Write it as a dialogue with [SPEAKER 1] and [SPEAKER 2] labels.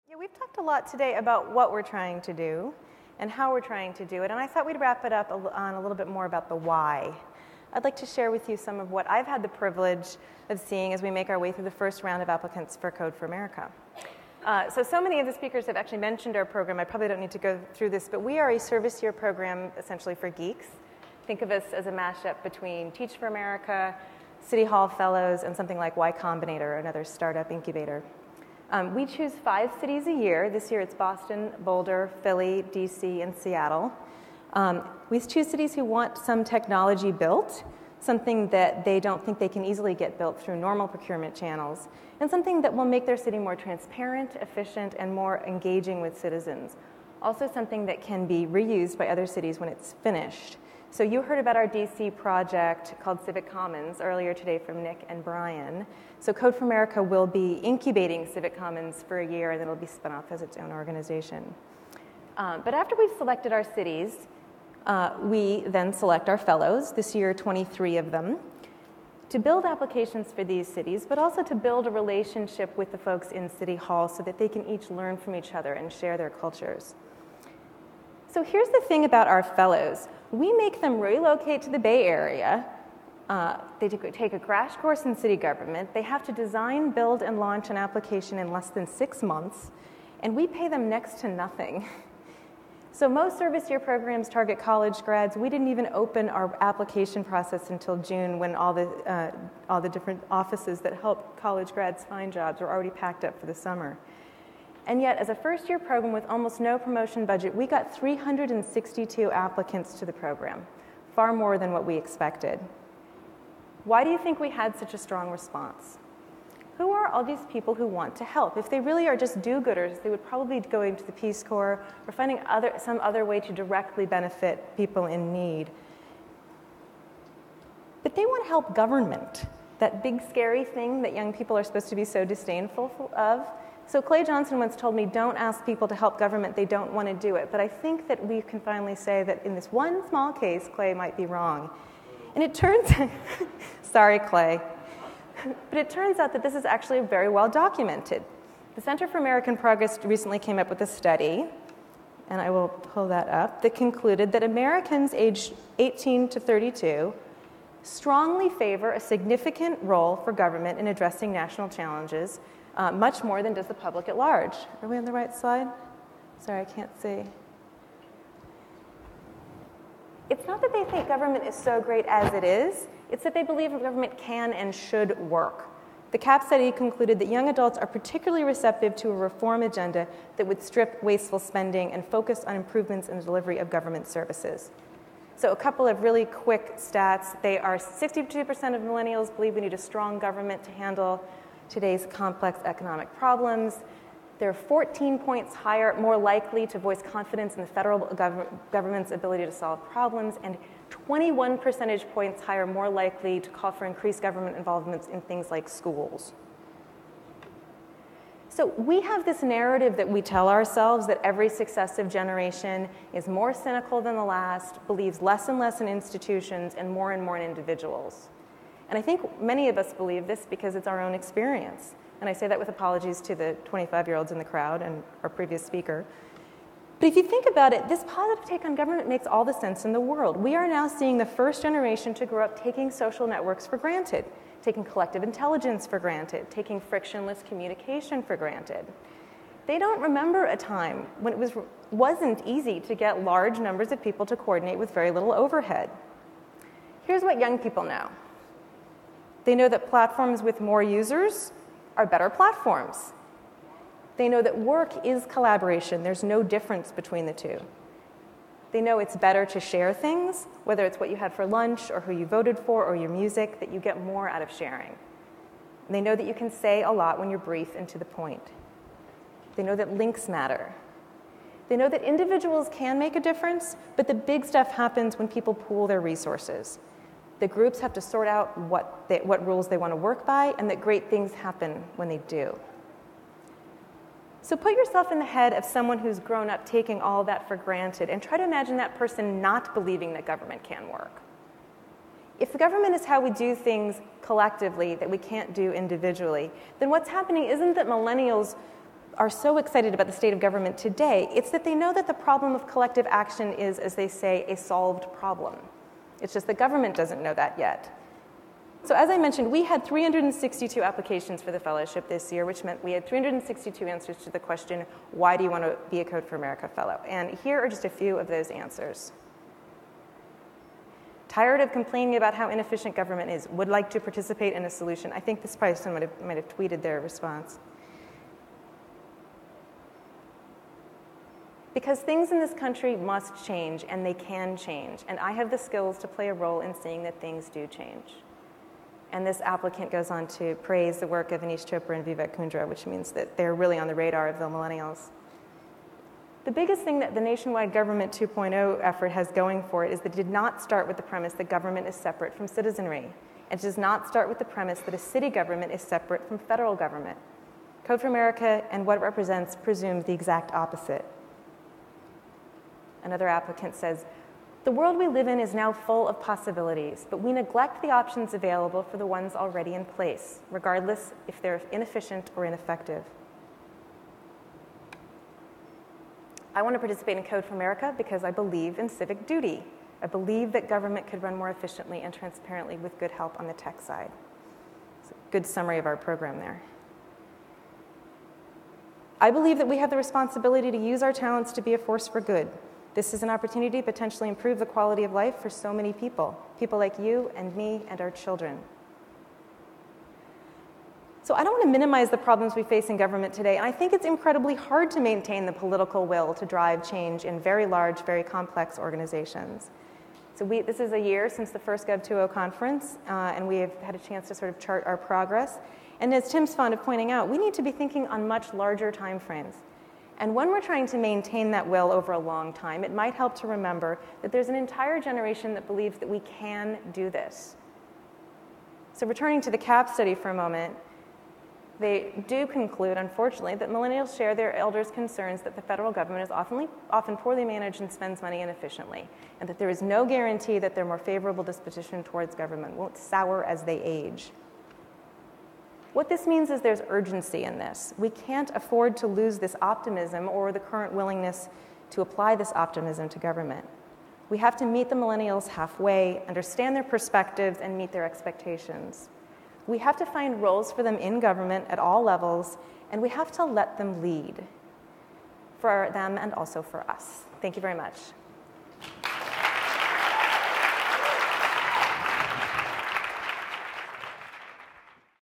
[SPEAKER 1] Yeah, we've talked a lot today about what we're trying to do and how we're trying to do it, and I thought we'd wrap it up on a little bit more about the why. I'd like to share with you some of what I've had the privilege of seeing as we make our way through the first round of applicants for Code for America. So many of the speakers have actually mentioned our program. I probably don't need to go through this, but we are a service year program essentially for geeks. Think of us as a mashup between Teach for America, City Hall Fellows, and something like Y Combinator, another startup incubator. We choose 5 cities a year. This year it's Boston, Boulder, Philly, DC, and Seattle. We choose cities who want some technology built, something that they don't think they can easily get built through normal procurement channels, and something that will make their city more transparent, efficient, and more engaging with citizens. Also something that can be reused by other cities when it's finished. So you heard about our DC project called Civic Commons earlier today from Nick and Brian. So Code for America will be incubating Civic Commons for a year, and then it'll be spun off as its own organization. But after we've selected our cities, we then select our fellows, this year 23 of them, to build applications for these cities, but also to build a relationship with the folks in City Hall so that they can each learn from each other and share their cultures. So here's the thing about our fellows. We make them relocate to the Bay Area. They take a crash course in city government. They have to design, build, and launch an application in less than 6 months, and we pay them next to nothing. So most service year programs target college grads. We didn't even open our application process until June, when all the different offices that help college grads find jobs were already packed up for the summer. And yet, as a first-year program with almost no promotion budget, we got 362 applicants to the program, far more than what we expected. Why do you think we had such a strong response? Who are all these people who want to help? If they really are just do-gooders, they would probably be going to the Peace Corps or finding some other way to directly benefit people in need. But they want to help government, that big, scary thing that young people are supposed to be so disdainful of. So Clay Johnson once told me, don't ask people to help government, they don't want to do it. But I think that we can finally say that in this one small case, Clay might be wrong. And it turns sorry, Clay. But it turns out that this is actually very well documented. The Center for American Progress recently came up with a study, and I will pull that up, that concluded that Americans aged 18 to 32 strongly favor a significant role for government in addressing national challenges, much more than does the public at large. Are we on the right slide? Sorry, I can't see. It's not that they think government is so great as it is, it's that they believe that government can and should work. The CAP study concluded that young adults are particularly receptive to a reform agenda that would strip wasteful spending and focus on improvements in the delivery of government services. So a couple of really quick stats. 62% of millennials believe we need a strong government to handle today's complex economic problems. They're 14 points higher, more likely to voice confidence in the federal government's ability to solve problems, and 21 percentage points higher, more likely to call for increased government involvement in things like schools. So we have this narrative that we tell ourselves that every successive generation is more cynical than the last, believes less and less in institutions, and more in individuals. And I think many of us believe this because it's our own experience. And I say that with apologies to the 25-year-olds in the crowd and our previous speaker. But if you think about it, this positive take on government makes all the sense in the world. We are now seeing the first generation to grow up taking social networks for granted, taking collective intelligence for granted, taking frictionless communication for granted. They don't remember a time when it wasn't easy to get large numbers of people to coordinate with very little overhead. Here's what young people know. They know that platforms with more users are better platforms. They know that work is collaboration. There's no difference between the two. They know it's better to share things, whether it's what you had for lunch or who you voted for or your music, that you get more out of sharing. And they know that you can say a lot when you're brief and to the point. They know that links matter. They know that individuals can make a difference, but the big stuff happens when people pool their resources. The groups have to sort out what rules they want to work by, and that great things happen when they do. So put yourself in the head of someone who's grown up taking all that for granted, and try to imagine that person not believing that government can work. If the government is how we do things collectively that we can't do individually, then what's happening isn't that millennials are so excited about the state of government today, it's that they know that the problem of collective action is, as they say, a solved problem. It's just the government doesn't know that yet. So as I mentioned, we had 362 applications for the fellowship this year, which meant we had 362 answers to the question, why do you want to be a Code for America fellow? And here are just a few of those answers. Tired of complaining about how inefficient government is, would like to participate in a solution. I think this probably someone might have tweeted their response. Because things in this country must change, and they can change. And I have the skills to play a role in seeing that things do change. And this applicant goes on to praise the work of Anish Chopra and Vivek Kundra, which means that they're really on the radar of the millennials. The biggest thing that the nationwide Government 2.0 effort has going for it is that it did not start with the premise that government is separate from citizenry. It does not start with the premise that a city government is separate from federal government. Code for America and what it represents presumes the exact opposite. Another applicant says, the world we live in is now full of possibilities, but we neglect the options available for the ones already in place, regardless if they're inefficient or ineffective. I want to participate in Code for America because I believe in civic duty. I believe that government could run more efficiently and transparently with good help on the tech side. It's a good summary of our program there. I believe that we have the responsibility to use our talents to be a force for good. This is an opportunity to potentially improve the quality of life for so many people like you and me and our children. So I don't want to minimize the problems we face in government today, and I think it's incredibly hard to maintain the political will to drive change in very large, very complex organizations. So this is a year since the first Gov 2.0 conference, and we have had a chance to sort of chart our progress. And as Tim's fond of pointing out, we need to be thinking on much larger timeframes. And when we're trying to maintain that will over a long time, it might help to remember that there's an entire generation that believes that we can do this. So returning to the CAP study for a moment, they do conclude, unfortunately, that millennials share their elders' concerns that the federal government is often poorly managed and spends money inefficiently, and that there is no guarantee that their more favorable disposition towards government won't sour as they age. What this means is there's urgency in this. We can't afford to lose this optimism or the current willingness to apply this optimism to government. We have to meet the millennials halfway, understand their perspectives, and meet their expectations. We have to find roles for them in government at all levels, and we have to let them lead for them and also for us. Thank you very much.